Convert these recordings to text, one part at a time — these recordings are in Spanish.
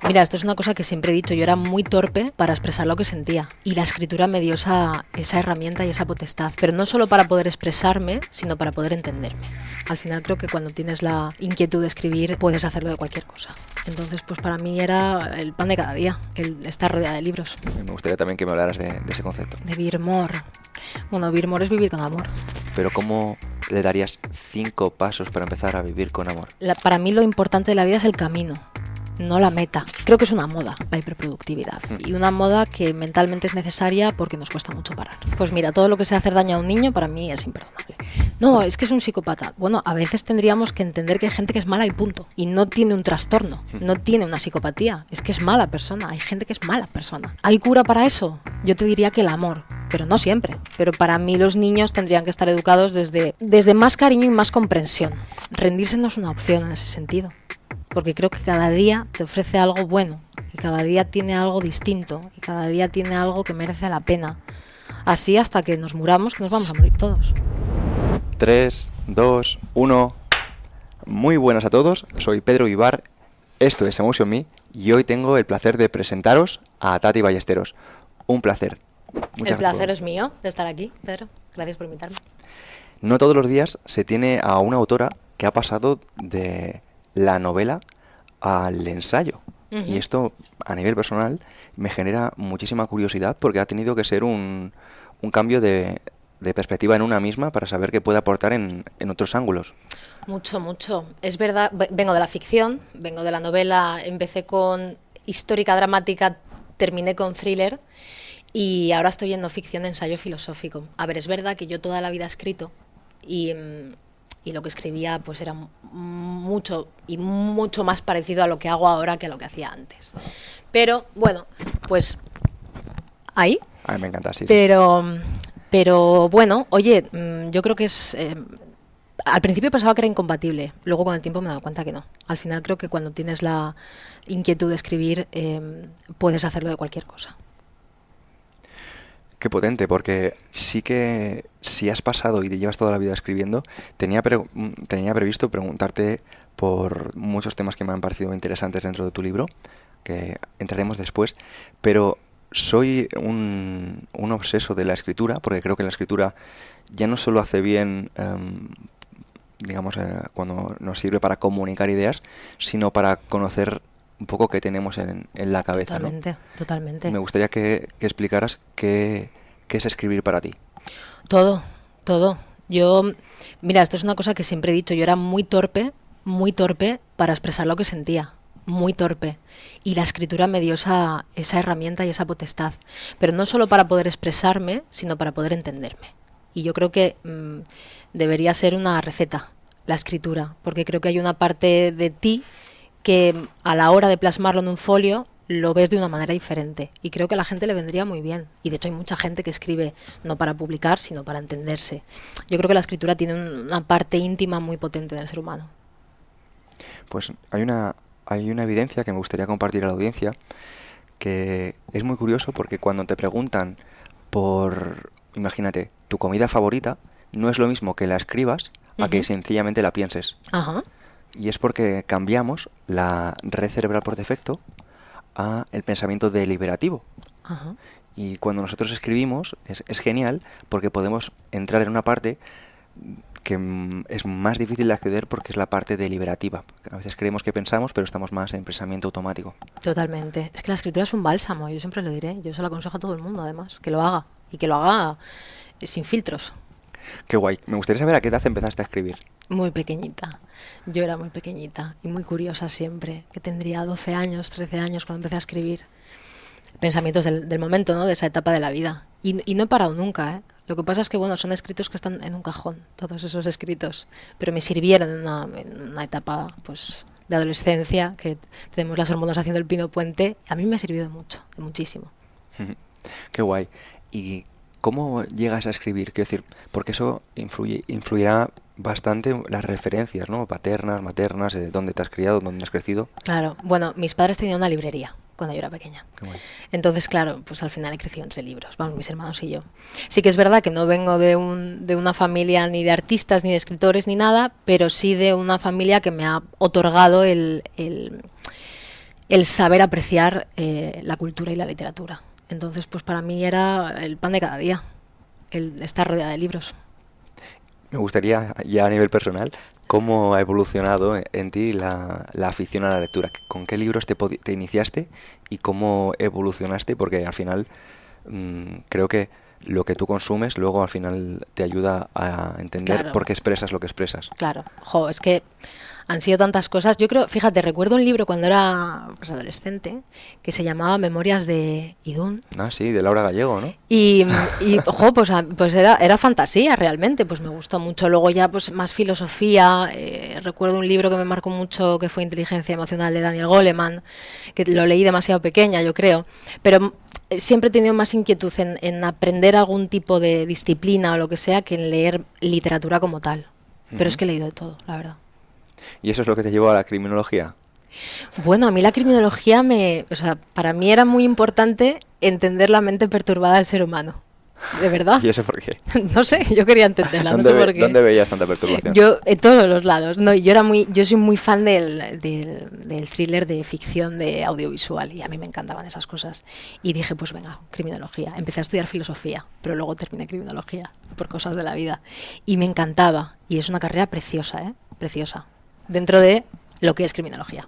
Mira, esto es una cosa que siempre he dicho, yo era muy torpe para expresar lo que sentía y la escritura me dio esa herramienta y esa potestad, pero no solo para poder expresarme, sino para poder entenderme. Al final creo que cuando tienes la inquietud de escribir puedes hacerlo de cualquier cosa. Entonces pues para mí era el pan de cada día, el estar rodeada de libros. Me gustaría también que me hablaras de ese concepto. De Birmor. Bueno, Birmor es vivir con amor. Pero ¿cómo le darías 5 pasos para empezar a vivir con amor? Para mí lo importante de la vida es el camino, no la meta. Creo que es una moda, la hiperproductividad. Y una moda que mentalmente es necesaria porque nos cuesta mucho parar. Pues mira, todo lo que sea hacer daño a un niño para mí es imperdonable. No, es que es un psicópata. Bueno, a veces tendríamos que entender que hay gente que es mala y punto. Y no tiene un trastorno, no tiene una psicopatía. Es que es mala persona, hay gente que es mala persona. ¿Hay cura para eso? Yo te diría que el amor. Pero no siempre. Pero para mí los niños tendrían que estar educados desde más cariño y más comprensión. Rendirse no es una opción en ese sentido. Porque creo que cada día te ofrece algo bueno. Y cada día tiene algo distinto. Y cada día tiene algo que merece la pena. Así hasta que nos muramos, que nos vamos a morir todos. 3, 2, 1. Muy buenas a todos, soy Pedro Vivar, esto es Emotion Me y hoy tengo el placer de presentaros a Tati Ballesteros. Un placer. El placer es mío de estar aquí, Pedro. Gracias por invitarme. No todos los días se tiene a una autora que ha pasado de la novela al ensayo. Uh-huh. Y esto, a nivel personal, me genera muchísima curiosidad porque ha tenido que ser un cambio de perspectiva en una misma para saber qué puede aportar en otros ángulos. Mucho. Es verdad, vengo de la ficción, vengo de la novela, empecé con histórica dramática, terminé con thriller y ahora estoy en no ficción de ensayo filosófico. A ver, es verdad que yo toda la vida he escrito y lo que escribía pues era mucho más parecido a lo que hago ahora que a lo que hacía antes. Pero bueno, pues ahí. A mí me encanta, sí. Pero bueno, oye, yo creo que es... al principio pensaba que era incompatible, luego con el tiempo me he dado cuenta que no. Al final creo que cuando tienes la inquietud de escribir, puedes hacerlo de cualquier cosa. Qué potente, porque sí que si has pasado y te llevas toda la vida escribiendo, tenía previsto preguntarte por muchos temas que me han parecido interesantes dentro de tu libro, que entraremos después, pero soy un obseso de la escritura, porque creo que la escritura ya no solo hace bien, cuando nos sirve para comunicar ideas, sino para conocer un poco qué tenemos en la cabeza. Totalmente. Me gustaría que explicaras qué es escribir para ti. Todo. Mira, esto es una cosa que siempre he dicho, yo era muy torpe para expresar lo que sentía. Muy torpe, y la escritura me dio esa herramienta y esa potestad, pero no solo para poder expresarme, sino para poder entenderme. Y yo creo que debería ser una receta, la escritura, porque creo que hay una parte de ti que a la hora de plasmarlo en un folio lo ves de una manera diferente, y creo que a la gente le vendría muy bien, y de hecho hay mucha gente que escribe no para publicar, sino para entenderse. Yo creo que la escritura tiene una parte íntima muy potente del ser humano. Pues hay una evidencia que me gustaría compartir a la audiencia, que es muy curioso porque cuando te preguntan por, imagínate, tu comida favorita, no es lo mismo que la escribas a que sencillamente la pienses. Ajá. Y es porque cambiamos la red cerebral por defecto a el pensamiento deliberativo. Ajá. Y cuando nosotros escribimos es genial porque podemos entrar en una parte que es más difícil de acceder porque es la parte deliberativa. A veces creemos que pensamos, pero estamos más en pensamiento automático. Totalmente. Es que la escritura es un bálsamo, yo siempre lo diré. Yo se lo aconsejo a todo el mundo, además, que lo haga. Y que lo haga sin filtros. Qué guay. Me gustaría saber a qué edad empezaste a escribir. Muy pequeñita. Yo era muy pequeñita y muy curiosa siempre, que tendría 12 años, 13 años cuando empecé a escribir. Pensamientos del momento, ¿no? De esa etapa de la vida. Y no he parado nunca, ¿eh? Lo que pasa es que, bueno, son escritos que están en un cajón, todos esos escritos, pero me sirvieron en una etapa, pues, de adolescencia, que tenemos las hormonas haciendo el pino puente. A mí me ha servido de mucho, de muchísimo. Qué guay. ¿Y cómo llegas a escribir? Quiero decir, porque eso influirá bastante las referencias, ¿no? Paternas, maternas, de dónde te has criado, dónde has crecido. Claro. Bueno, mis padres tenían una librería cuando yo era pequeña. Qué guay. Entonces, claro, pues al final he crecido entre libros, vamos, mis hermanos y yo. Sí que es verdad que no vengo de una familia ni de artistas, ni de escritores, ni nada, pero sí de una familia que me ha otorgado el el saber apreciar la cultura y la literatura. Entonces, pues para mí era el pan de cada día, el estar rodeada de libros. Me gustaría, ya a nivel personal, cómo ha evolucionado en ti la afición a la lectura. ¿Con qué libros te iniciaste y cómo evolucionaste? Porque al final creo que lo que tú consumes luego al final te ayuda a entender por qué expresas lo que expresas. Claro, es que han sido tantas cosas. Yo creo, fíjate, recuerdo un libro cuando era adolescente que se llamaba Memorias de Idún. Ah, sí, de Laura Gallego, ¿no? Y pues era fantasía realmente, pues me gustó mucho. Luego ya pues más filosofía, recuerdo un libro que me marcó mucho que fue Inteligencia Emocional de Daniel Goleman, que lo leí demasiado pequeña, yo creo, pero siempre he tenido más inquietud en aprender algún tipo de disciplina o lo que sea que en leer literatura como tal. Pero es que he leído de todo, la verdad. ¿Y eso es lo que te llevó a la criminología? Bueno, a mí la criminología para mí era muy importante entender la mente perturbada del ser humano. ¿De verdad? ¿Y eso por qué? No sé, yo quería entenderla, no sé por qué. ¿Dónde veías tanta perturbación? Yo, en todos los lados. No, yo soy muy fan del thriller de ficción de audiovisual y a mí me encantaban esas cosas. Y dije, pues venga, criminología. Empecé a estudiar filosofía, pero luego terminé criminología por cosas de la vida. Y me encantaba. Y es una carrera preciosa, ¿eh? Preciosa. Dentro de lo que es criminología.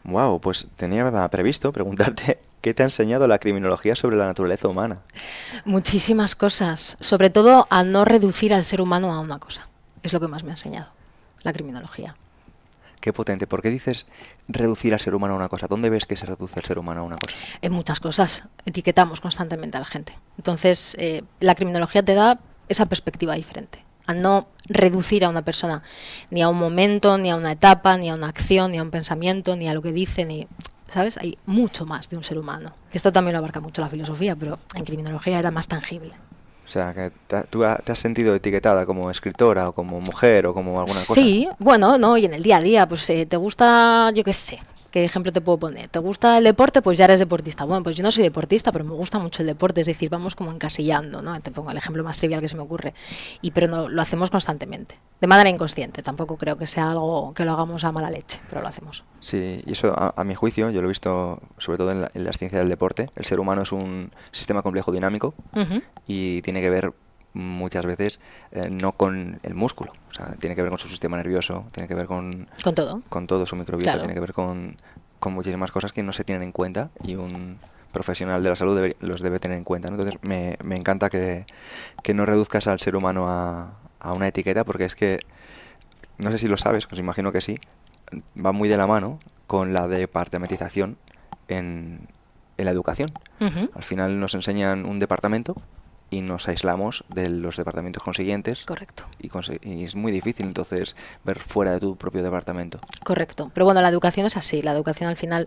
Wow, pues tenía previsto preguntarte qué te ha enseñado la criminología sobre la naturaleza humana. Muchísimas cosas, sobre todo a no reducir al ser humano a una cosa. Es lo que más me ha enseñado la criminología. Qué potente. ¿Por qué dices reducir al ser humano a una cosa? ¿Dónde ves que se reduce el ser humano a una cosa? En muchas cosas. Etiquetamos constantemente a la gente. Entonces, la criminología te da esa perspectiva diferente. A no reducir a una persona ni a un momento, ni a una etapa, ni a una acción, ni a un pensamiento, ni a lo que dice, ni... ¿Sabes? Hay mucho más de un ser humano. Esto también lo abarca mucho la filosofía, pero en criminología era más tangible. O sea, que tú te has sentido etiquetada como escritora o como mujer o como alguna cosa. Sí, bueno, no, y en el día a día, pues te gusta, yo qué sé, ¿qué ejemplo te puedo poner? ¿Te gusta el deporte? Pues ya eres deportista. Bueno, pues yo no soy deportista, pero me gusta mucho el deporte, es decir, vamos como encasillando, ¿no? Te pongo el ejemplo más trivial que se me ocurre. Pero no, lo hacemos constantemente, de manera inconsciente. Tampoco creo que sea algo que lo hagamos a mala leche, pero lo hacemos. Sí, y eso a mi juicio, yo lo he visto sobre todo en las ciencias del deporte. El ser humano es un sistema complejo dinámico y tiene que ver muchas veces no con el músculo, o sea, tiene que ver con su sistema nervioso, tiene que ver con todo su microbiota, tiene que ver con muchísimas cosas que no se tienen en cuenta y un profesional de la salud los debe tener en cuenta, ¿no? Entonces me encanta que no reduzcas al ser humano a una etiqueta, porque es que, no sé si lo sabes, os imagino que sí, va muy de la mano con la departamentización en la educación. Al final nos enseñan un departamento y nos aislamos de los departamentos consiguientes. Correcto. Y es muy difícil entonces ver fuera de tu propio departamento. Correcto. Pero bueno, la educación es así. La educación al final,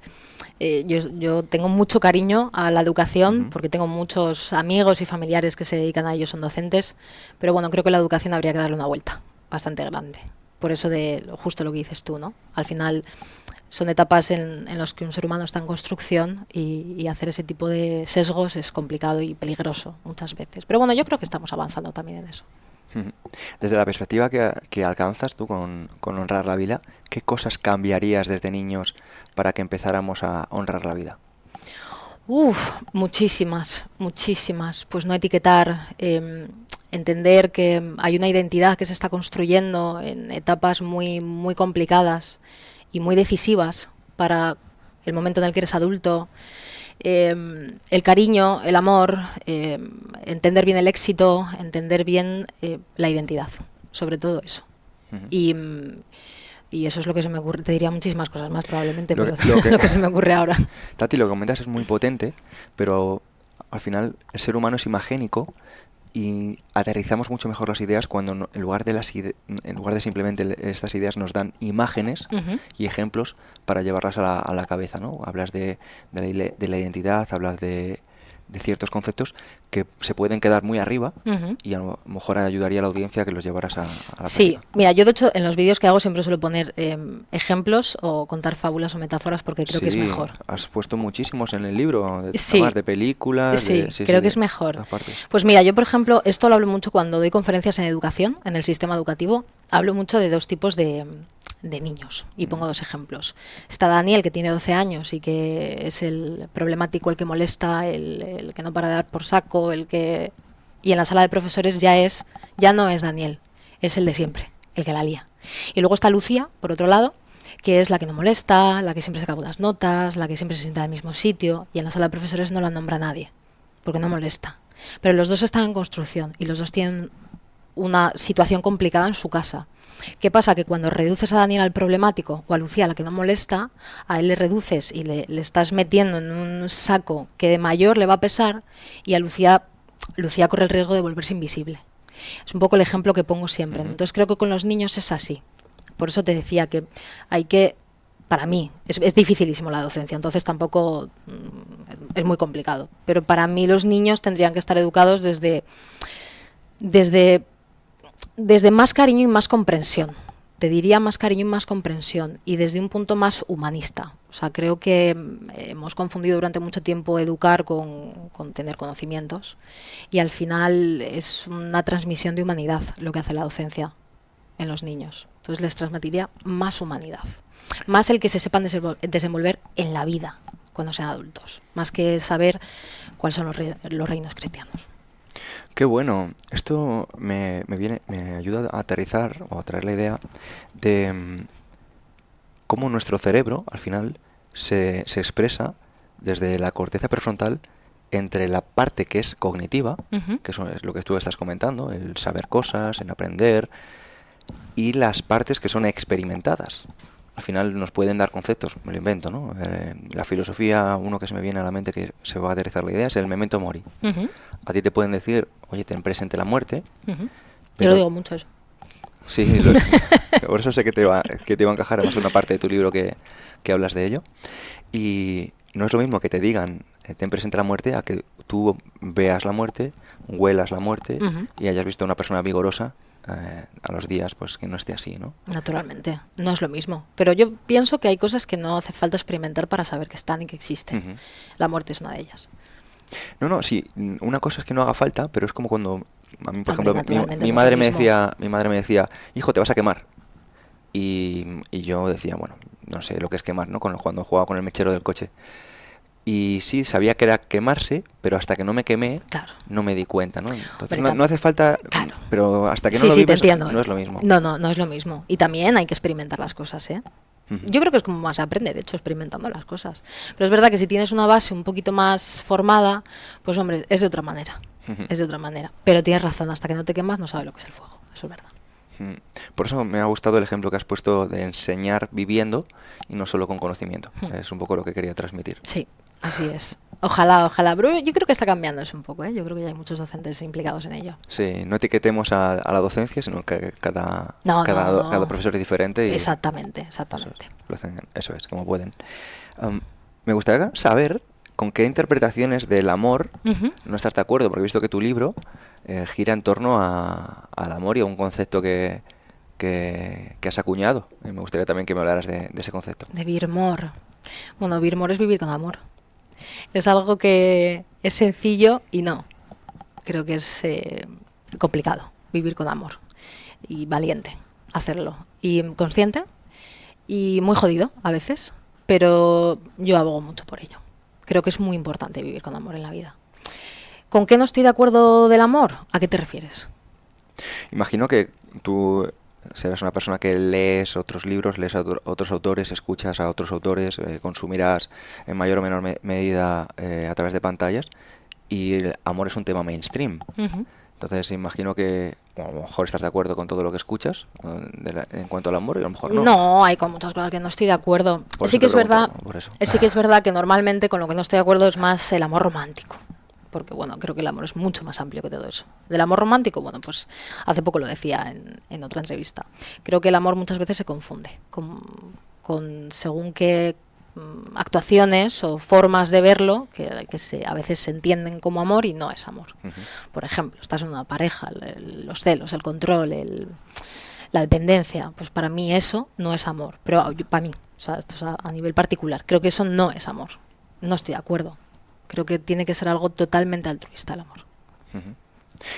yo tengo mucho cariño a la educación porque tengo muchos amigos y familiares que se dedican a ello, son docentes. Pero bueno, creo que la educación habría que darle una vuelta bastante grande. Por eso de justo lo que dices tú, ¿no? Al final son etapas en las que un ser humano está en construcción y hacer ese tipo de sesgos es complicado y peligroso muchas veces. Pero bueno, yo creo que estamos avanzando también en eso. Desde la perspectiva que alcanzas tú con honrar la vida, ¿qué cosas cambiarías desde niños para que empezáramos a honrar la vida? Muchísimas. Pues no etiquetar, entender que hay una identidad que se está construyendo en etapas muy, muy complicadas y muy decisivas para el momento en el que eres adulto. El cariño, el amor, entender bien el éxito, entender bien la identidad, sobre todo eso. Y eso es lo que se me ocurre. Te diría muchísimas cosas más probablemente, pero es lo que se me ocurre ahora. Tati, lo que comentas es muy potente, pero al final el ser humano es imagénico y aterrizamos mucho mejor las ideas cuando en lugar de simplemente estas ideas nos dan imágenes y ejemplos para llevarlas a la cabeza, ¿no? Hablas de la identidad, hablas de ciertos conceptos que se pueden quedar muy arriba y a lo mejor ayudaría a la audiencia que los llevaras a la práctica. Sí, mira, yo de hecho en los vídeos que hago siempre suelo poner ejemplos o contar fábulas o metáforas porque creo que es mejor. Has puesto muchísimos en el libro, de películas. Sí, creo que es mejor. Pues mira, yo por ejemplo, esto lo hablo mucho cuando doy conferencias en educación, en el sistema educativo, hablo mucho de dos tipos de de niños. Y pongo 2 ejemplos. Está Daniel, que tiene 12 años y que es el problemático, el que molesta, el que no para de dar por saco, el que... Y en la sala de profesores ya no es Daniel, es el de siempre, el que la lía. Y luego está Lucía, por otro lado, que es la que no molesta, la que siempre se acaba las notas, la que siempre se sienta en el mismo sitio, y en la sala de profesores no la nombra nadie, porque no molesta. Pero los dos están en construcción y los dos tienen una situación complicada en su casa. ¿Qué pasa? Que cuando reduces a Daniel al problemático o a Lucía, a la que no molesta, a él le reduces y le estás metiendo en un saco que de mayor le va a pesar, y a Lucía corre el riesgo de volverse invisible. Es un poco el ejemplo que pongo siempre. Entonces creo que con los niños es así. Por eso te decía que hay que, para mí, es dificilísimo la docencia, entonces tampoco es muy complicado. Pero para mí los niños tendrían que estar educados desde más cariño y más comprensión. Te diría más cariño y más comprensión, y desde un punto más humanista. O sea, creo que hemos confundido durante mucho tiempo educar con tener conocimientos, y al final es una transmisión de humanidad lo que hace la docencia en los niños. Entonces les transmitiría más humanidad, más el que se sepan desenvolver en la vida cuando sean adultos, más que saber cuáles son los reinos cristianos. Qué bueno. Esto me ayuda a aterrizar o a traer la idea de cómo nuestro cerebro, al final, se expresa desde la corteza prefrontal entre la parte que es cognitiva, que eso es lo que tú estás comentando, el saber cosas, el aprender, y las partes que son experimentadas. Al final nos pueden dar conceptos, me lo invento, ¿no? La filosofía, uno que se me viene a la mente que se va a aterrizar la idea, es el memento mori. A ti te pueden decir, oye, ten presente la muerte. Yo lo digo mucho eso. Sí, por eso sé que te va a encajar, además una parte de tu libro que hablas de ello. Y no es lo mismo que te digan, ten presente la muerte, a que tú veas la muerte, huelas la muerte y hayas visto a una persona vigorosa a los días, pues que no esté así, ¿no? Naturalmente, no es lo mismo. Pero yo pienso que hay cosas que no hace falta experimentar para saber que están y que existen. La muerte es una de ellas. No, sí, una cosa es que no haga falta, pero es como cuando a mí, por Hombre, ejemplo, mi madre me decía, hijo, te vas a quemar. Y yo decía, bueno, no sé lo que es quemar, ¿no? Cuando jugaba con el mechero del coche. Y sí, sabía que era quemarse, pero hasta que no me quemé, no me di cuenta, ¿no? Entonces no hace falta, pero hasta que no lo vives, no es lo mismo. No es lo mismo. Y también hay que experimentar las cosas, ¿eh? Yo creo que es como más se aprende, de hecho, experimentando las cosas. Pero es verdad que si tienes una base un poquito más formada, pues hombre, es de otra manera. Es de otra manera. Pero tienes razón, hasta que no te quemas no sabes lo que es el fuego. Eso es verdad. Por eso me ha gustado el ejemplo que has puesto de enseñar viviendo y no solo con conocimiento. Es un poco lo que quería transmitir. Sí, así es. Ojalá. Pero yo creo que está cambiando eso un poco, ¿eh? Yo creo que ya hay muchos docentes implicados en ello. Sí, no etiquetemos a la docencia, sino que cada profesor es diferente. Y exactamente. Lo hacen, eso es, como pueden. Me gustaría saber con qué interpretaciones del amor no estás de acuerdo, porque he visto que tu libro gira en torno al amor y a un concepto que has acuñado. Me gustaría también que me hablaras de ese concepto. De Virmor. Bueno, Virmor es vivir con amor. Es algo que es sencillo y no. Creo que es complicado vivir con amor. Y valiente hacerlo. Y consciente. Y muy jodido a veces. Pero yo abogo mucho por ello. Creo que es muy importante vivir con amor en la vida. ¿Con qué no estoy de acuerdo del amor? ¿A qué te refieres? Imagino que tú serás una persona que lees otros libros, lees a otros autores, escuchas a otros autores, consumirás en mayor o menor medida a través de pantallas, y el amor es un tema mainstream. Entonces imagino que a lo mejor estás de acuerdo con todo lo que escuchas en cuanto al amor, y a lo mejor no. No, hay con muchas cosas que no estoy de acuerdo. Sí que es verdad que normalmente con lo que no estoy de acuerdo es más el amor romántico. Porque bueno, creo que el amor es mucho más amplio que todo eso. Del amor romántico, bueno, pues hace poco lo decía en otra entrevista. Creo que el amor muchas veces se confunde con según qué actuaciones o formas de verlo que a veces se entienden como amor y no es amor. Por ejemplo, estás en una pareja, los celos, el control, la dependencia, pues para mí eso no es amor. Pero para mí, o sea, esto es a nivel particular, creo que eso no es amor. No estoy de acuerdo. Creo que tiene que ser algo totalmente altruista el amor.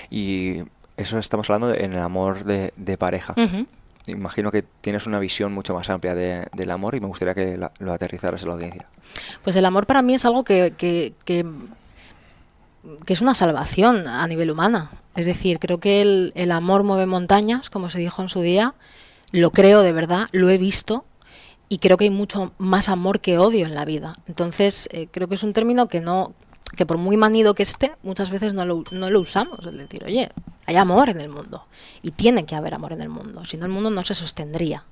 Y eso estamos hablando en el amor de pareja. Imagino que tienes una visión mucho más amplia del amor y me gustaría que lo aterrizaras en la audiencia. Pues el amor para mí es algo que es una salvación a nivel humana. Es decir, creo que el amor mueve montañas, como se dijo en su día. Lo creo de verdad, lo he visto y creo que hay mucho más amor que odio en la vida. Entonces, creo que es un término que por muy manido que esté, muchas veces no lo usamos. Es decir, oye, hay amor en el mundo y tiene que haber amor en el mundo, si no el mundo no se sostendría.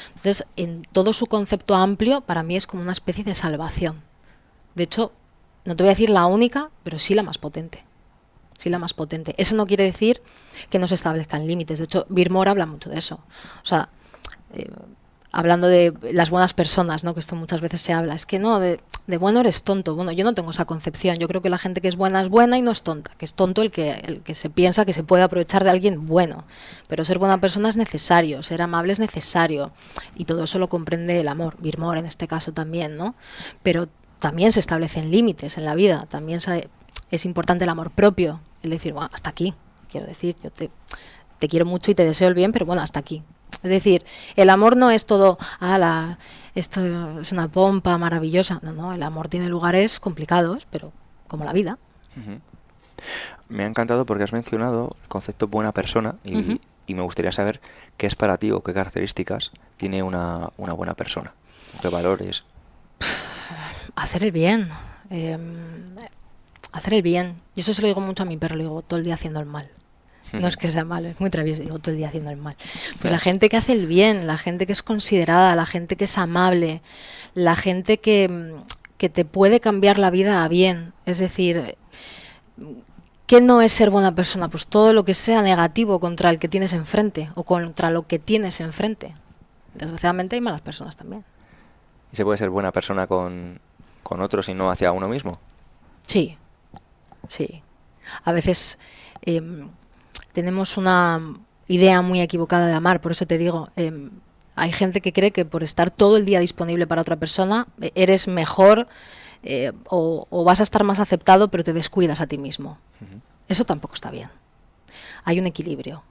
Entonces, en todo su concepto amplio, para mí es como una especie de salvación. De hecho, no te voy a decir la única, pero sí la más potente. Sí, la más potente. Eso no quiere decir que no se establezcan límites. De hecho, Beer Moore habla mucho de eso. O sea, hablando de las buenas personas, ¿no? Que esto muchas veces se habla. Es que no, de bueno eres tonto. Bueno, yo no tengo esa concepción. Yo creo que la gente que es buena y no es tonta. Que es tonto el que se piensa que se puede aprovechar de alguien bueno. Pero ser buena persona es necesario. Ser amable es necesario. Y todo eso lo comprende el amor. Beer Moore en este caso también, ¿no? Pero también se establecen límites en la vida. También es importante el amor propio. El decir, bueno, hasta aquí, quiero decir, yo te quiero mucho y te deseo el bien, pero bueno, hasta aquí. Es decir, el amor no es todo, esto es una pompa maravillosa. No, el amor tiene lugares complicados, pero como la vida. Uh-huh. Me ha encantado porque has mencionado el concepto buena persona y me gustaría saber qué es para ti o qué características tiene una buena persona, qué valores. Hacer el bien. Hacer el bien. Y eso se lo digo mucho a mi perro, le digo todo el día haciendo el mal. No es que sea malo, es muy travieso, digo todo el día haciendo el mal. Pues la gente que hace el bien, la gente que es considerada, la gente que es amable, la gente que te puede cambiar la vida a bien. Es decir, ¿qué no es ser buena persona? Pues todo lo que sea negativo contra el que tienes enfrente o contra lo que tienes enfrente. Desgraciadamente hay malas personas también. ¿Y se puede ser buena persona con otros y no hacia uno mismo? Sí. Sí, a veces tenemos una idea muy equivocada de amar, por eso te digo, hay gente que cree que por estar todo el día disponible para otra persona eres mejor o vas a estar más aceptado, pero te descuidas a ti mismo. Uh-huh. Eso tampoco está bien. Hay un equilibrio.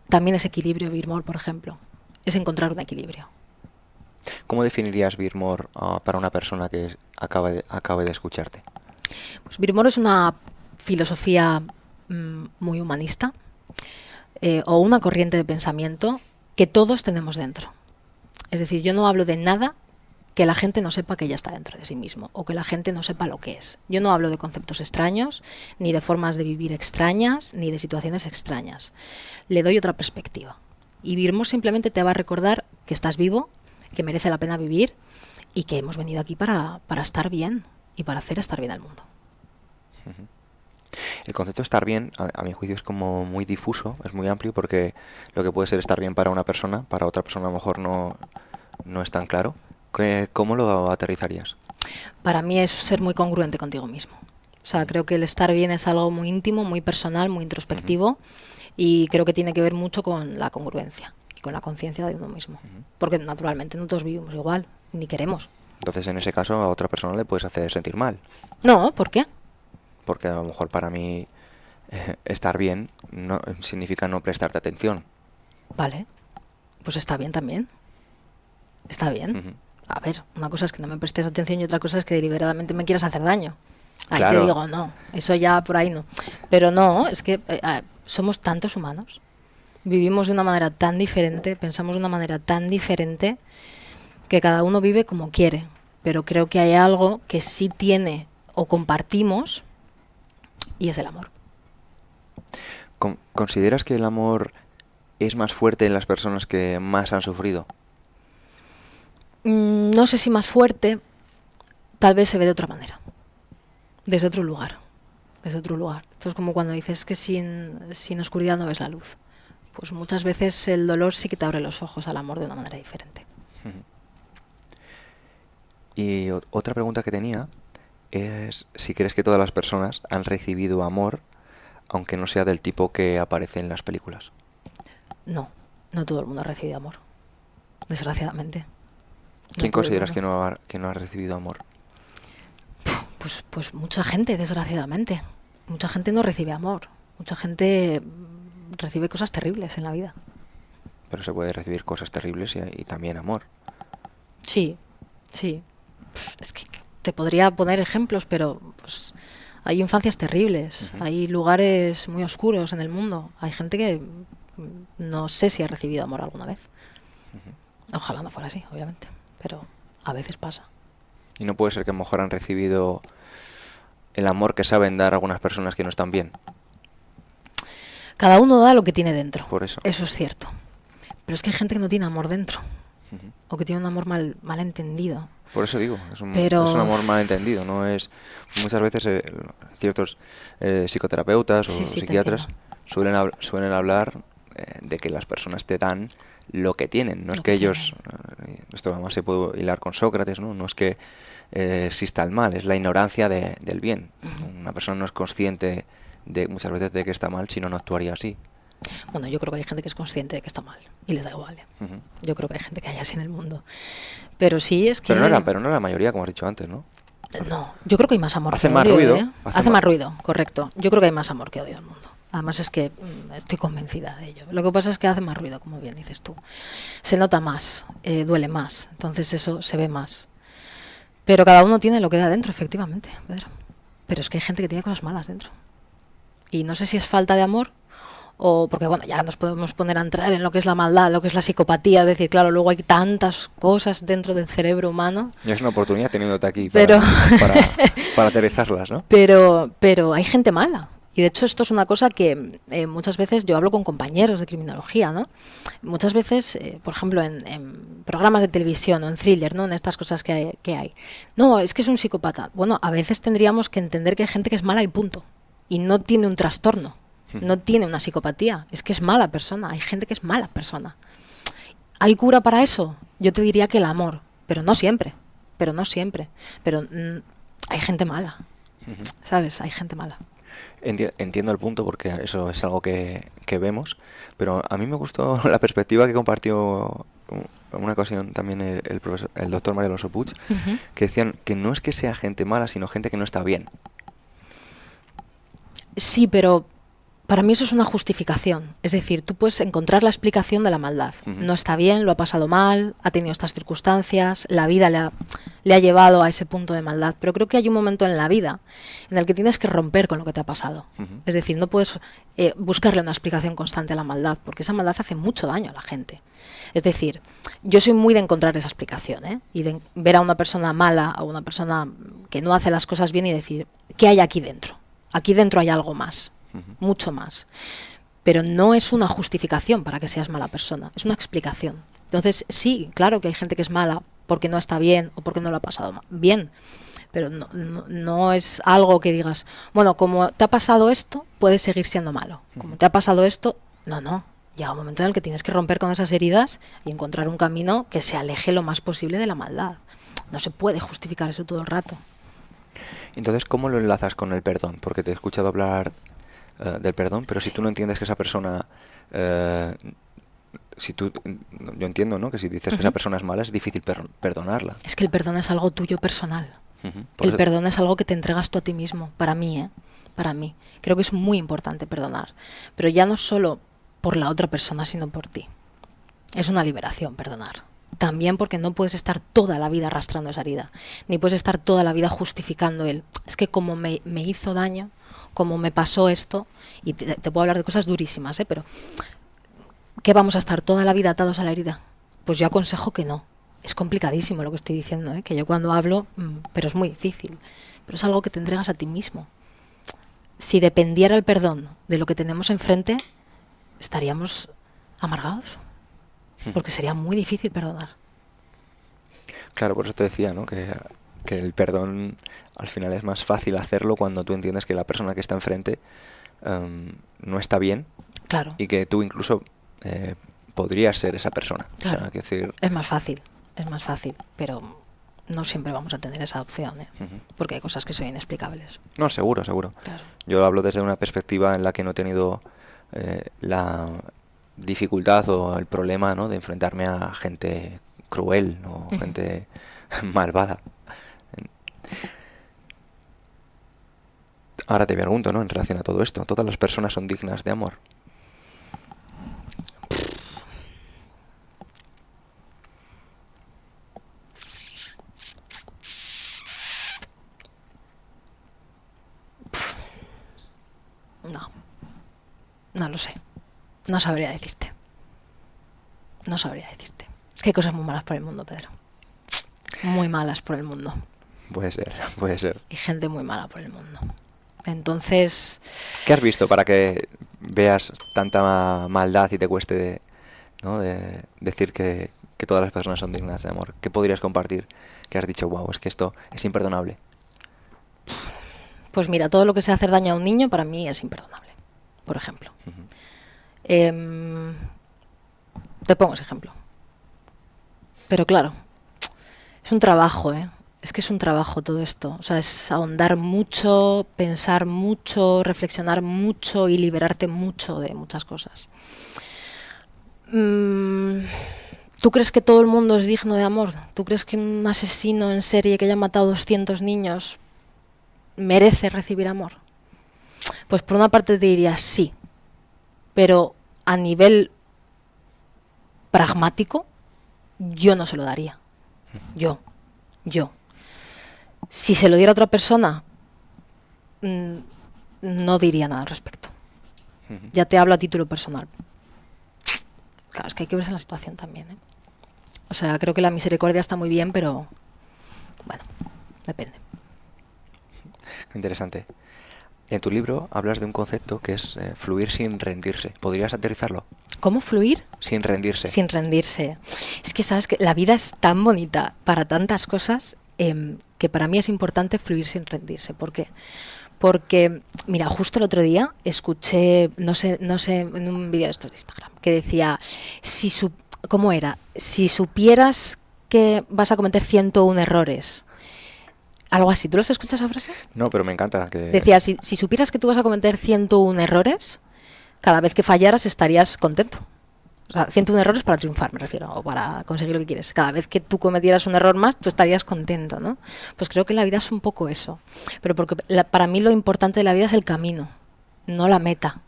También ese equilibrio, Beer Moore, por ejemplo, es encontrar un equilibrio. ¿Cómo definirías Beer Moore para una persona que acabe de escucharte? Pues Beer Moore es una filosofía muy humanista o una corriente de pensamiento que todos tenemos dentro. Es decir, yo no hablo de nada que la gente no sepa que ya está dentro de sí mismo o que la gente no sepa lo que es. Yo no hablo de conceptos extraños, ni de formas de vivir extrañas, ni de situaciones extrañas. Le doy otra perspectiva. Y Beer Moore simplemente te va a recordar que estás vivo, que merece la pena vivir y que hemos venido aquí para estar bien y para hacer estar bien al mundo. El concepto de estar bien, a mi juicio, es como muy difuso, es muy amplio, porque lo que puede ser estar bien para una persona, para otra persona a lo mejor no es tan claro. ¿Cómo lo aterrizarías? Para mí es ser muy congruente contigo mismo. O sea, creo que el estar bien es algo muy íntimo, muy personal, muy introspectivo, y creo que tiene que ver mucho con la congruencia y con la conciencia de uno mismo. Porque naturalmente no todos vivimos igual, ni queremos. Entonces, en ese caso, a otra persona le puedes hacer sentir mal. No, ¿por qué? Porque a lo mejor para mí estar bien no significa no prestarte atención. Vale, pues está bien también. Está bien. Uh-huh. A ver, una cosa es que no me prestes atención y otra cosa es que deliberadamente me quieras hacer daño. Ahí claro. Te digo, no, eso ya por ahí no. Pero no, es que somos tantos humanos. Vivimos de una manera tan diferente, pensamos de una manera tan diferente, que cada uno vive como quiere. Pero creo que hay algo que sí tiene o compartimos, y es el amor. ¿Consideras que el amor es más fuerte en las personas que más han sufrido? No sé si más fuerte, tal vez se ve de otra manera, desde otro lugar. Esto es como cuando dices que sin oscuridad no ves la luz. Pues muchas veces el dolor sí que te abre los ojos al amor de una manera diferente. Y otra pregunta que tenía es si crees que todas las personas han recibido amor, aunque no sea del tipo que aparece en las películas. No todo el mundo ha recibido amor, desgraciadamente. ¿Quién consideras que no ha recibido amor? Pues mucha gente, desgraciadamente. Mucha gente no recibe amor. Mucha gente recibe cosas terribles en la vida. pero se puede recibir cosas terribles y también amor. Sí, sí. Es que te podría poner ejemplos, pero pues hay infancias terribles, hay lugares muy oscuros en el mundo, hay gente que no sé si ha recibido amor alguna vez. Ojalá no fuera así, obviamente, pero a veces pasa. Y no puede ser que a lo mejor han recibido el amor que saben dar algunas personas que no están bien. Cada uno da lo que tiene dentro. Por eso. Eso es cierto. Pero es que hay gente que no tiene amor dentro. O que tiene un amor mal entendido. Por eso digo, es un amor mal entendido. No es, muchas veces ciertos psicoterapeutas o Sí, psiquiatras suelen hablar de que las personas te dan lo que tienen. No es que ellos, esto además se puede hilar con Sócrates, no es que exista el mal, es la ignorancia del bien. Una persona no es consciente muchas veces de que está mal, si no actuaría así. Bueno, yo creo que hay gente que es consciente de que está mal y les da igual. Yo creo que hay gente que hay así en el mundo. Pero sí es que... Pero no la mayoría, como has dicho antes, ¿no? No, yo creo que hay más amor hace que más odio. Ruido. Hace más ruido, correcto. Yo creo que hay más amor que odio en el mundo. Además es que estoy convencida de ello. Lo que pasa es que hace más ruido, como bien dices tú. Se nota más, duele más. Entonces eso se ve más. Pero cada uno tiene lo que da dentro, efectivamente, Pedro. Pero es que hay gente que tiene cosas malas dentro. Y no sé si es falta de amor o porque, bueno, ya nos podemos poner a entrar en lo que es la maldad, lo que es la psicopatía. Es decir, claro, luego hay tantas cosas dentro del cerebro humano. Y es una oportunidad teniéndote aquí pero para aterrizarlas, ¿no? Pero hay gente mala. Y de hecho esto es una cosa que muchas veces yo hablo con compañeros de criminología, ¿no? Muchas veces, por ejemplo, en programas de televisión o en thriller, ¿no? En estas cosas que hay. No, es que es un psicópata. Bueno, a veces tendríamos que entender que hay gente que es mala y punto. Y no tiene un trastorno. No tiene una psicopatía. Es que es mala persona. Hay gente que es mala persona. ¿Hay cura para eso? Yo te diría que el amor. Pero no siempre. Pero hay gente mala. ¿Sabes? Hay gente mala. Entiendo el punto porque eso es algo que vemos, pero a mí me gustó la perspectiva que compartió en una ocasión también el doctor Mario Alonso Puig, que decían que no es que sea gente mala, sino gente que no está bien. Sí, pero para mí eso es una justificación. Es decir, tú puedes encontrar la explicación de la maldad. No está bien, lo ha pasado mal, ha tenido estas circunstancias, la vida le ha llevado a ese punto de maldad. Pero creo que hay un momento en la vida en el que tienes que romper con lo que te ha pasado. Es decir, no puedes buscarle una explicación constante a la maldad, porque esa maldad hace mucho daño a la gente. Es decir, yo soy muy de encontrar esa explicación, y de ver a una persona mala, a una persona que no hace las cosas bien y decir, ¿qué hay aquí dentro? Aquí dentro hay algo más. Mucho más, pero no es una justificación para que seas mala persona, es una explicación. Entonces sí, claro que hay gente que es mala porque no está bien o porque no lo ha pasado bien, pero no es algo que digas, bueno, como te ha pasado esto, puedes seguir siendo malo, como te ha pasado esto, no, llega un momento en el que tienes que romper con esas heridas y encontrar un camino que se aleje lo más posible de la maldad. No se puede justificar eso todo el rato. Entonces, ¿cómo lo enlazas con el perdón? Porque te he escuchado hablar del perdón, pero si tú no entiendes que esa persona, yo entiendo, ¿no? Que si dices que esa persona es mala, es difícil perdonarla. Es que el perdón es algo tuyo personal. El perdón es algo que te entregas tú a ti mismo, para mí. Creo que es muy importante perdonar, pero ya no solo por la otra persona, sino por ti. Es una liberación perdonar. También porque no puedes estar toda la vida arrastrando esa herida, ni puedes estar toda la vida justificando es que como me hizo daño, como me pasó esto, y te puedo hablar de cosas durísimas, pero ¿qué vamos a estar toda la vida atados a la herida? Pues yo aconsejo que no. Es complicadísimo lo que estoy diciendo, que yo cuando hablo, pero es muy difícil. Pero es algo que te entregas a ti mismo. Si dependiera el perdón de lo que tenemos enfrente, estaríamos amargados. Porque sería muy difícil perdonar. Claro, por eso te decía, ¿no? Que el perdón al final es más fácil hacerlo cuando tú entiendes que la persona que está enfrente no está bien. Claro. Y que tú incluso podrías ser esa persona. Claro. O sea, decir... Es más fácil, pero no siempre vamos a tener esa opción, porque hay cosas que son inexplicables. No, seguro. Claro. Yo hablo desde una perspectiva en la que no he tenido la dificultad o el problema, ¿no? De enfrentarme a gente cruel o gente malvada. Ahora te pregunto, ¿no? En relación a todo esto, ¿todas las personas son dignas de amor? No, no lo sé. No sabría decirte. No sabría decirte. Es que hay cosas muy malas por el mundo, Pedro. Muy malas por el mundo. Puede ser, puede ser. Y gente muy mala por el mundo. Entonces... ¿Qué has visto para que veas tanta maldad y te cueste ¿no? de decir que todas las personas son dignas de amor? ¿Qué podrías compartir? Que has dicho, wow, es que esto es imperdonable. Pues mira, todo lo que sea hacer daño a un niño para mí es imperdonable, por ejemplo. Te pongo ese ejemplo. Pero claro, es un trabajo, ¿eh? Es que es un trabajo todo esto. O sea, es ahondar mucho, pensar mucho, reflexionar mucho y liberarte mucho de muchas cosas. ¿Tú crees que todo el mundo es digno de amor? ¿Tú crees que un asesino en serie que haya matado 200 niños merece recibir amor? Pues por una parte te diría sí, pero a nivel pragmático yo no se lo daría. Yo. Si se lo diera a otra persona, no diría nada al respecto. Ya te hablo a título personal. Claro, es que hay que verse en la situación también, ¿eh? O sea, creo que la misericordia está muy bien, pero bueno, depende. Interesante. En tu libro hablas de un concepto que es fluir sin rendirse. ¿Podrías aterrizarlo? ¿Cómo fluir? Sin rendirse. Sin rendirse. Es que sabes que la vida es tan bonita para tantas cosas que para mí es importante fluir sin rendirse. ¿Por qué? Porque, mira, justo el otro día escuché, no sé, en un vídeo de estos de Instagram, que decía, ¿cómo era? Si supieras que vas a cometer 101 errores, algo así. ¿Tú los escuchas esa frase? No, pero me encanta. Decía, si supieras que tú vas a cometer 101 errores, cada vez que fallaras estarías contento. O sea, 101 errores para triunfar, me refiero, o para conseguir lo que quieres. Cada vez que tú cometieras un error más, tú estarías contento, ¿no? Pues creo que la vida es un poco eso. Pero porque para mí lo importante de la vida es el camino, no la meta.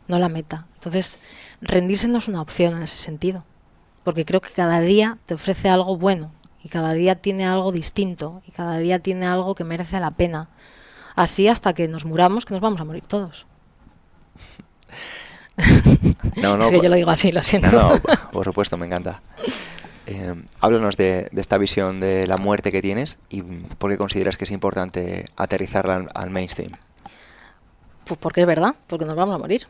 No la meta. Entonces, rendirse no es una opción en ese sentido. Porque creo que cada día te ofrece algo bueno. Y cada día tiene algo distinto. Y cada día tiene algo que merece la pena. Así hasta que nos muramos, que nos vamos a morir todos. No, es que yo lo digo así, lo siento. No, por supuesto, me encanta. Háblanos de esta visión de la muerte que tienes y por qué consideras que es importante aterrizarla al mainstream. Pues porque es verdad, porque nos vamos a morir.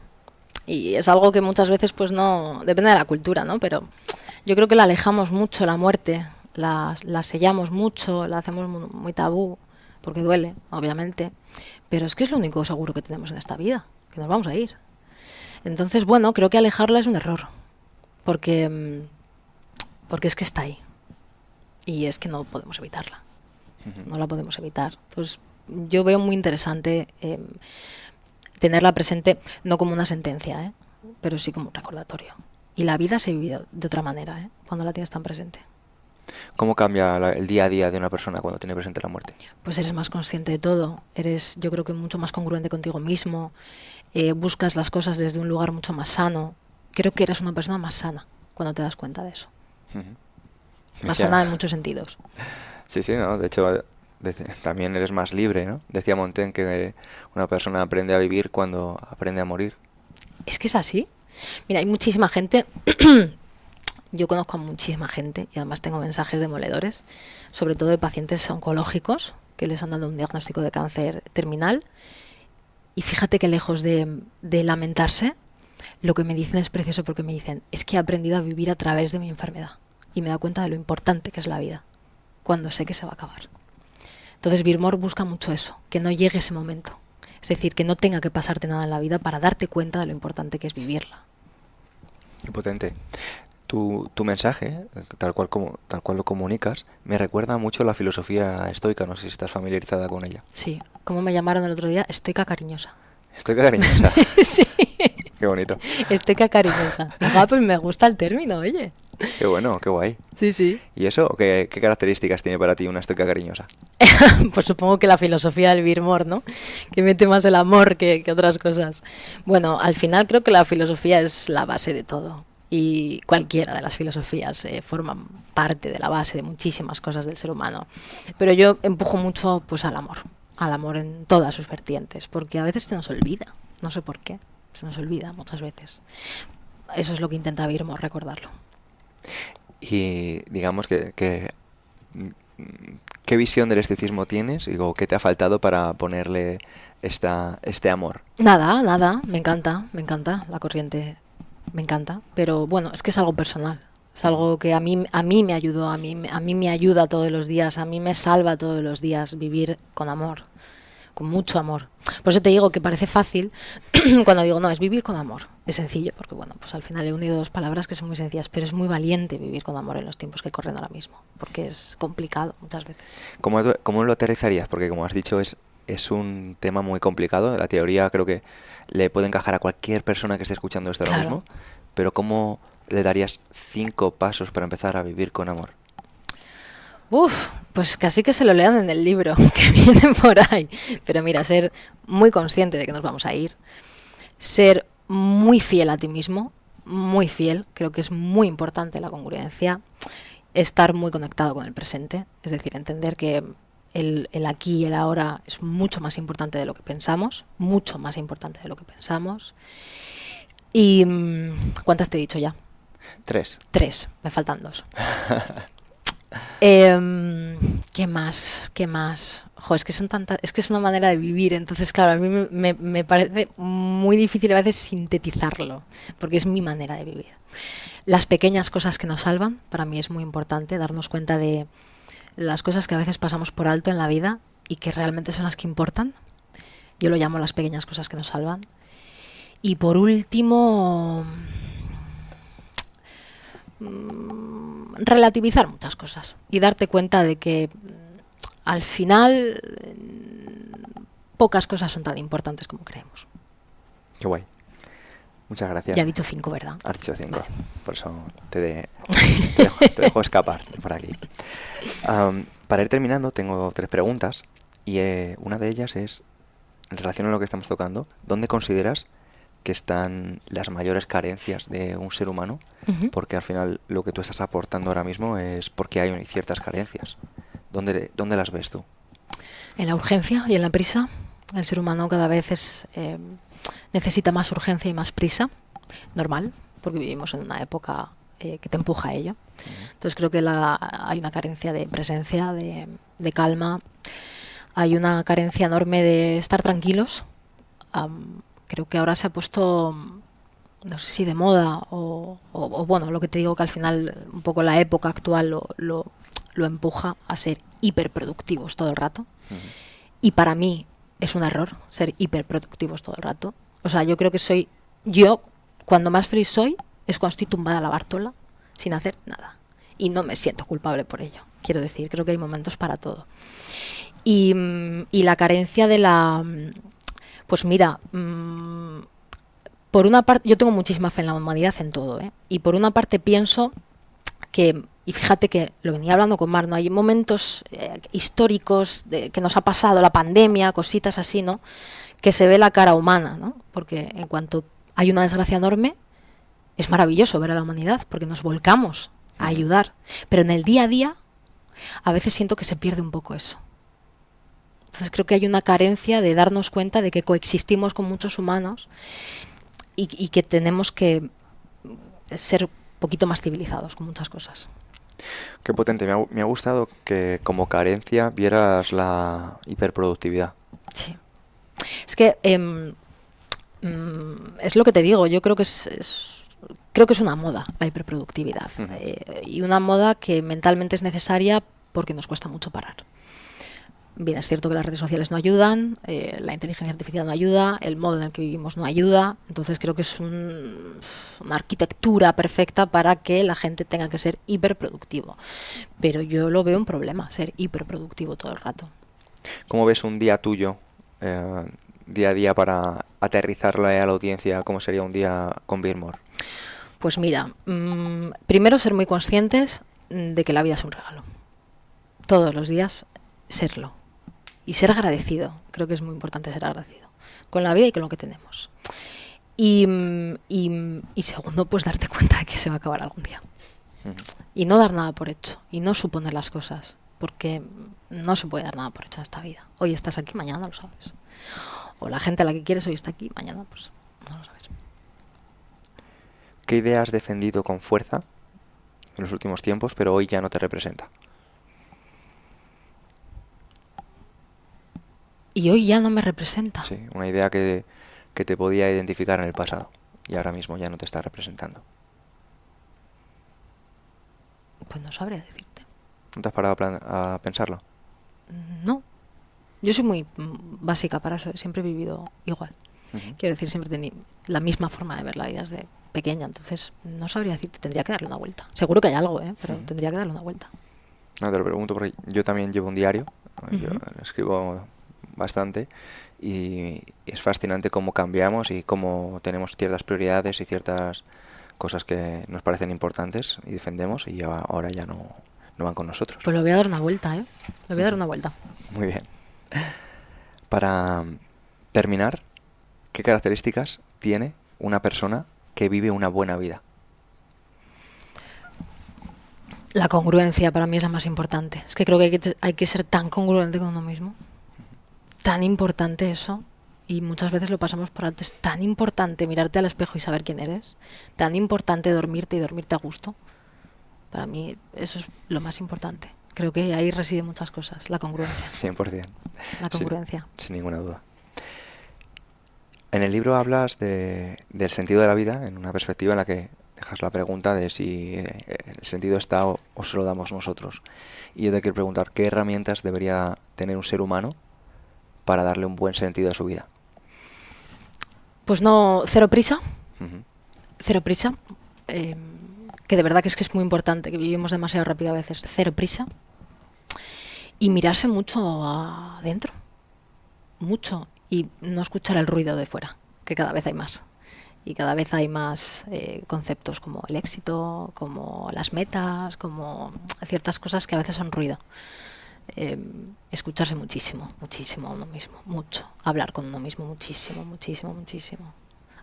Y es algo que muchas veces pues no... Depende de la cultura, ¿no? Pero yo creo que la alejamos mucho, la muerte. La sellamos mucho, la hacemos muy tabú, porque duele, obviamente. Pero es que es lo único seguro que tenemos en esta vida, que nos vamos a ir. Entonces, bueno, creo que alejarla es un error, porque es que está ahí. Y es que no podemos evitarla. No la podemos evitar. Entonces, yo veo muy interesante tenerla presente, no como una sentencia, pero sí como un recordatorio. Y la vida se vive de otra manera, cuando la tienes tan presente. ¿Cómo cambia el día a día de una persona cuando tiene presente la muerte? Pues eres más consciente de todo, eres, yo creo que mucho más congruente contigo mismo, buscas las cosas desde un lugar mucho más sano. Creo que eres una persona más sana cuando te das cuenta de eso. Más sana en muchos sentidos. Sí, ¿no? De hecho, también eres más libre, ¿no? Decía Montaigne que una persona aprende a vivir cuando aprende a morir. Es que es así. Mira, hay muchísima gente... Yo conozco a muchísima gente y además tengo mensajes demoledores, sobre todo de pacientes oncológicos que les han dado un diagnóstico de cáncer terminal. Y fíjate que lejos de lamentarse, lo que me dicen es precioso porque me dicen, es que he aprendido a vivir a través de mi enfermedad y me he dado cuenta de lo importante que es la vida cuando sé que se va a acabar. Entonces Birmor busca mucho eso, que no llegue ese momento. Es decir, que no tenga que pasarte nada en la vida para darte cuenta de lo importante que es vivirla. Qué potente. Tu mensaje, tal cual lo comunicas, me recuerda mucho a la filosofía estoica. No sé si estás familiarizada con ella. Sí, como me llamaron el otro día, estoica cariñosa. ¿Estoica cariñosa? Sí. Qué bonito. Estoica cariñosa. Pues me gusta el término, oye. Qué bueno, qué guay. Sí. ¿Y eso? ¿Qué características tiene para ti una estoica cariñosa? Pues supongo que la filosofía del Birmor, ¿no? Que mete más el amor que otras cosas. Bueno, al final creo que la filosofía es la base de todo. Y cualquiera de las filosofías forman parte de la base de muchísimas cosas del ser humano. Pero yo empujo mucho pues al amor en todas sus vertientes, porque a veces se nos olvida, No sé por qué, se nos olvida muchas veces. Eso es lo que intenta Birmor, recordarlo. Y digamos ¿qué visión del estoicismo tienes? Digo, ¿qué te ha faltado para ponerle este amor? Nada, me encanta la corriente, me encanta, pero bueno, es que es algo personal. Es algo que a mí me ayudó, a mí me ayuda todos los días, a mí me salva todos los días vivir con amor, con mucho amor. Por eso te digo que parece fácil cuando digo, no, es vivir con amor. Es sencillo, porque bueno, pues al final he unido dos palabras que son muy sencillas, pero es muy valiente vivir con amor en los tiempos que corren ahora mismo, porque es complicado muchas veces. ¿Cómo lo aterrizarías? Porque como has dicho, es un tema muy complicado. La teoría creo que le puede encajar a cualquier persona que esté escuchando esto ahora Claro. mismo, pero ¿cómo le darías 5 pasos para empezar a vivir con amor? Pues casi que se lo lean en el libro que viene por ahí. Pero mira, ser muy consciente de que nos vamos a ir, ser muy fiel a ti mismo, muy fiel, creo que es muy importante la congruencia, estar muy conectado con el presente, es decir, entender que el aquí y el ahora es mucho más importante de lo que pensamos, mucho más importante de lo que pensamos. Y ¿cuántas te he dicho ya? 3. 3, me faltan 2. ¿Qué más? ¿Qué más? Jo, es que son tantas, es que es una manera de vivir, entonces claro, a mí me parece muy difícil a veces sintetizarlo, porque es mi manera de vivir. Las pequeñas cosas que nos salvan, para mí es muy importante darnos cuenta de las cosas que a veces pasamos por alto en la vida y que realmente son las que importan. Yo lo llamo las pequeñas cosas que nos salvan. Y por último, relativizar muchas cosas y darte cuenta de que al final pocas cosas son tan importantes como creemos. Qué guay. Muchas gracias. Ya he dicho 5, ¿verdad? Has dicho 5. Vale. Por eso te dejo escapar por aquí. Para ir terminando, tengo 3 preguntas. Y una de ellas es, en relación a lo que estamos tocando, ¿dónde consideras que están las mayores carencias de un ser humano? Porque al final lo que tú estás aportando ahora mismo es porque hay ciertas carencias. ¿Dónde las ves tú? En la urgencia y en la prisa. El ser humano cada vez necesita más urgencia y más prisa. Normal, porque vivimos en una época que te empuja a ello. Entonces creo que hay una carencia de presencia, de calma. Hay una carencia enorme de estar tranquilos. Creo que ahora se ha puesto, no sé si de moda o bueno, lo que te digo, que al final un poco la época actual lo empuja a ser hiperproductivos todo el rato. Y para mí es un error ser hiperproductivos todo el rato. O sea, yo creo que cuando más feliz soy es cuando estoy tumbada a la Bartola sin hacer nada. Y no me siento culpable por ello. Quiero decir, creo que hay momentos para todo. Y la carencia de la... Pues mira, por una parte, yo tengo muchísima fe en la humanidad en todo, ¿eh? Y por una parte pienso que, y fíjate que lo venía hablando con Mar, ¿no? Hay momentos históricos que nos ha pasado, la pandemia, cositas así, ¿no? Que se ve la cara humana, ¿no? Porque en cuanto hay una desgracia enorme, es maravilloso ver a la humanidad, porque nos volcamos a ayudar. Pero en el día a día, a veces siento que se pierde un poco eso. Entonces creo que hay una carencia de darnos cuenta de que coexistimos con muchos humanos y que tenemos que ser un poquito más civilizados con muchas cosas. Qué potente. Me ha gustado que como carencia vieras la hiperproductividad. Sí. Es que es lo que te digo. Yo creo que creo que es una moda la hiperproductividad. Y una moda que mentalmente es necesaria porque nos cuesta mucho parar. Bien, es cierto que las redes sociales no ayudan, la inteligencia artificial no ayuda, el modo en el que vivimos no ayuda, entonces creo que es una arquitectura perfecta para que la gente tenga que ser hiperproductivo. Pero yo lo veo un problema, ser hiperproductivo todo el rato. ¿Cómo ves un día tuyo, día a día, para aterrizarlo a la audiencia? ¿Cómo sería un día con Birmor? Pues mira, primero ser muy conscientes de que la vida es un regalo. Todos los días serlo. Y ser agradecido, creo que es muy importante ser agradecido con la vida y con lo que tenemos. Y segundo, pues darte cuenta de que se va a acabar algún día. Y no dar nada por hecho, y no suponer las cosas, porque no se puede dar nada por hecho en esta vida. Hoy estás aquí, mañana no lo sabes. o la gente a la que quieres hoy está aquí, mañana pues no lo sabes. ¿Qué idea has defendido con fuerza en los últimos tiempos, pero hoy ya no te representa? Y hoy ya no me representa. Sí, una idea que te podía identificar en el pasado y ahora mismo ya no te está representando. Pues no sabría decirte. ¿No te has parado a pensarlo? No. Yo soy muy básica para eso. Siempre he vivido igual. Quiero decir, siempre he tenido la misma forma de ver la vida desde pequeña. Entonces, no sabría decirte. Tendría que darle una vuelta. Seguro que hay algo, pero tendría que darle una vuelta. No, te lo pregunto porque yo también llevo un diario. Yo escribo bastante y es fascinante cómo cambiamos y cómo tenemos ciertas prioridades y ciertas cosas que nos parecen importantes y defendemos y ahora ya no van con nosotros. Pues le voy a dar una vuelta, Le voy a dar una vuelta. Muy bien. Para terminar, ¿qué características tiene una persona que vive una buena vida? La congruencia para mí es la más importante. Es que creo que hay que ser tan congruente con uno mismo. Tan importante eso. Y muchas veces lo pasamos por alto. Es tan importante mirarte al espejo y saber quién eres. Tan importante dormirte y dormirte a gusto. Para mí eso es lo más importante. Creo que ahí residen muchas cosas. La congruencia. 100%. La congruencia. Sin ninguna duda. En el libro hablas del sentido de la vida en una perspectiva en la que dejas la pregunta de si el sentido está o se lo damos nosotros. Y yo te quiero preguntar, ¿qué herramientas debería tener un ser humano para darle un buen sentido a su vida? Pues no, cero prisa. Cero prisa. Que de verdad que es muy importante, que vivimos demasiado rápido a veces. Cero prisa. Y mirarse mucho adentro. Mucho. Y no escuchar el ruido de fuera, que cada vez hay más. Y cada vez hay más conceptos como el éxito, como las metas, como ciertas cosas que a veces son ruido. Escucharse muchísimo, muchísimo a uno mismo, mucho. Hablar con uno mismo muchísimo, muchísimo, muchísimo.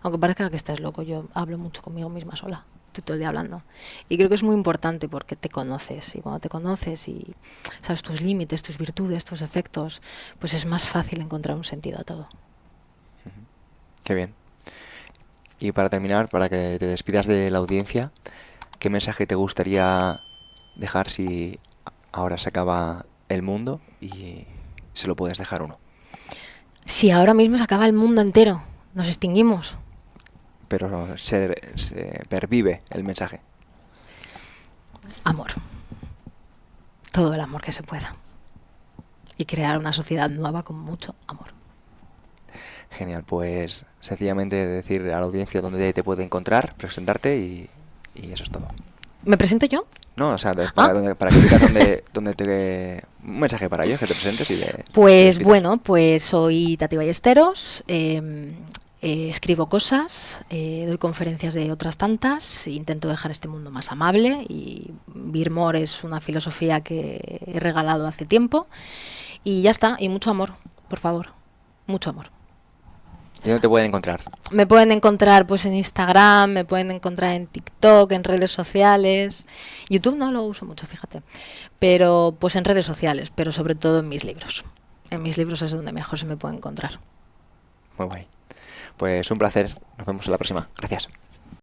Aunque parezca que estés loco, yo hablo mucho conmigo misma sola. Estoy todo el día hablando. Y creo que es muy importante porque te conoces. Y cuando te conoces y sabes tus límites, tus virtudes, tus efectos, pues es más fácil encontrar un sentido a todo. Qué bien. Y para terminar, para que te despidas de la audiencia, ¿qué mensaje te gustaría dejar si ahora se acaba el mundo y se lo puedes dejar uno? Si ahora mismo se acaba el mundo entero, nos extinguimos. Pero se pervive el mensaje. Amor. Todo el amor que se pueda. Y crear una sociedad nueva con mucho amor. Genial, pues sencillamente decir a la audiencia dónde te puede encontrar, presentarte y eso es todo. ¿Me presento yo? No, o sea, para que digas dónde te... Un mensaje para ellos, que te presentes y Pues bueno, pues soy Tati Ballesteros, escribo cosas, doy conferencias de otras tantas, intento dejar este mundo más amable y Be More es una filosofía que he regalado hace tiempo y ya está, y mucho amor, por favor, mucho amor. ¿Y dónde te pueden encontrar? Me pueden encontrar pues en Instagram, me pueden encontrar en TikTok, en redes sociales. YouTube no lo uso mucho, fíjate. Pero pues en redes sociales, pero sobre todo en mis libros. En mis libros es donde mejor se me puede encontrar. Muy guay. Pues un placer. Nos vemos en la próxima. Gracias.